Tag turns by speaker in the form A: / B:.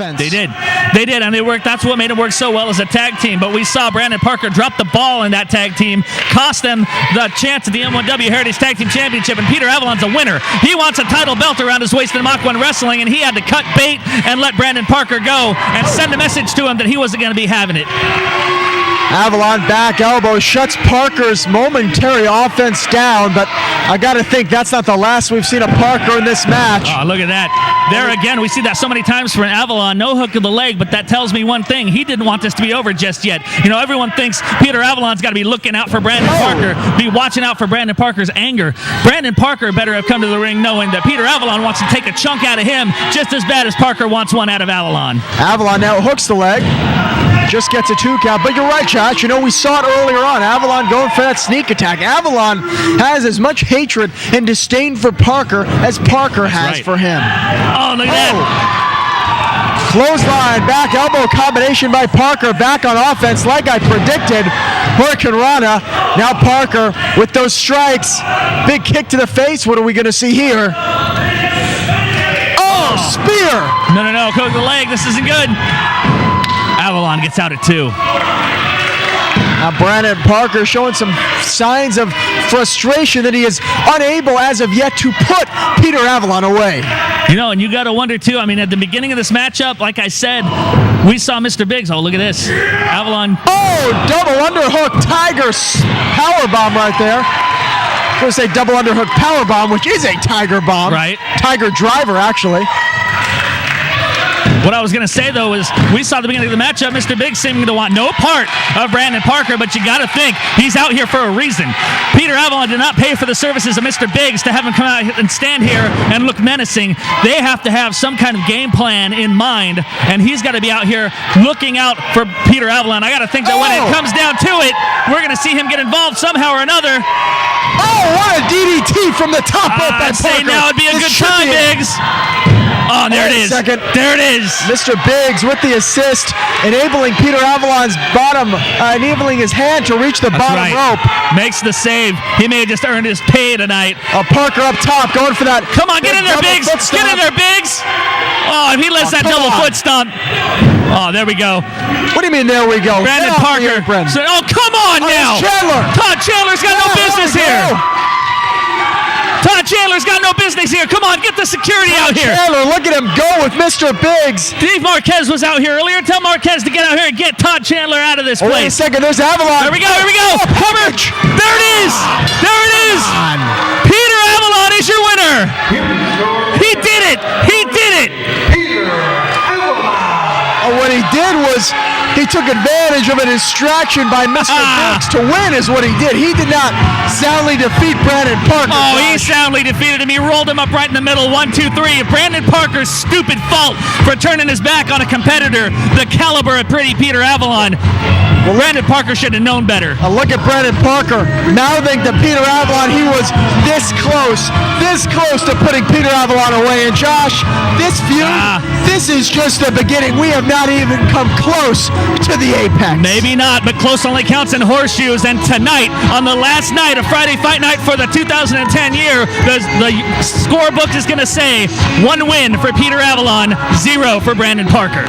A: offense.
B: They did, and they worked. That's what made it work so well as a tag team. But we saw Brandon Parker drop the ball in that tag team, cost them the chance at the M1W Heritage Tag Team Championship, and Peter Avalon's a winner. He wants a title belt around his waist in Mach 1 Wrestling, and he had to cut bait and let Brandon Parker go and send a message to him that he wasn't going to be having it.
A: Avalon back elbow shuts Parker's momentary offense down, but I got to think that's not the last we've seen of Parker in this match.
B: Oh, look at that. There again, we see that so many times for an Avalon, no hook of the leg, but that tells me one thing. He didn't want this to be over just yet. You know, everyone thinks Peter Avalon's got to be looking out for Brandon Parker, be watching out for Brandon Parker's anger. Brandon Parker better have come to the ring knowing that Peter Avalon wants to take a chunk out of him just as bad as Parker wants one out of Avalon.
A: Avalon now hooks the leg. Just gets a 2 count. But you're right, Josh. You know, we saw it earlier on. Avalon going for that sneak attack. Avalon has as much hatred and disdain for Parker as Parker has for him.
B: Oh, look at that.
A: Clothesline, back elbow combination by Parker. Back on offense like I predicted. Hurricane Rana. Now Parker with those strikes. Big kick to the face. What are we going to see here? Oh, spear.
B: No. Coat the leg. This isn't good. Avalon gets out at 2.
A: Now Brandon Parker showing some signs of frustration that he is unable as of yet to put Peter Avalon away.
B: You know, and you got to wonder too, I mean, at the beginning of this matchup, like I said, we saw Mr. Biggs. Oh, look at this. Avalon.
A: Oh, double underhook Tiger powerbomb right there. I'm going to say double underhook powerbomb, which is a Tiger bomb.
B: Right.
A: Tiger driver, actually.
B: What I was going to say, though, is we saw at the beginning of the matchup Mr. Biggs seeming to want no part of Brandon Parker, but you got to think he's out here for a reason. Peter Avalon did not pay for the services of Mr. Biggs to have him come out and stand here and look menacing. They have to have some kind of game plan in mind, and he's got to be out here looking out for Peter Avalon. I got to think that when it comes down to it, we're going to see him get involved somehow or another.
A: Oh, what a DDT from the top rope by Parker.
B: Say now would be a good time, Biggs. Oh, there it is.
A: Second.
B: There it is.
A: Mr. Biggs with the assist, enabling Peter Avalon's bottom, enabling his hand to reach the bottom rope.
B: Makes the save. He may have just earned his pay tonight.
A: Parker up top, going for that.
B: Come on, get in there, Biggs. Get in there, Biggs. Oh, if he lets that double foot stomp. Oh, there we go.
A: What do you mean, there we go?
B: Brandon Parker. Oh, come on now.
A: Chandler.
B: Todd Chandler's got no business here. Todd Chandler's got no business here. Come on, get the security out here.
A: Chandler, look at him go with Mr. Biggs.
B: Dave Marquez was out here earlier. Tell Marquez to get out here and get Todd Chandler out of this place.
A: Wait a second, there's Avalon.
B: Here we go. Cover. There it is. There it is. Peter Avalon is your winner. He did it.
A: Oh, what he did was he took advantage of a distraction by Mr. Biggs to win is what he did. He did not soundly defeat Brandon Parker.
B: Oh, he soundly defeated him. He rolled him up right in the middle. 1, 2, 3. Brandon Parker's stupid fault for turning his back on a competitor the caliber of pretty Peter Avalon. Well, Brandon Parker should have known better.
A: Look at Brandon Parker mouthing to Peter Avalon. He was this close to putting Peter Avalon away. And Josh, this feud, this is just the beginning. We have not even come close to the apex.
B: Maybe not, but close only counts in horseshoes. And tonight, on the last night of Friday Fight Night for the 2010 year, the scorebook is going to say 1 win for Peter Avalon, 0 for Brandon Parker.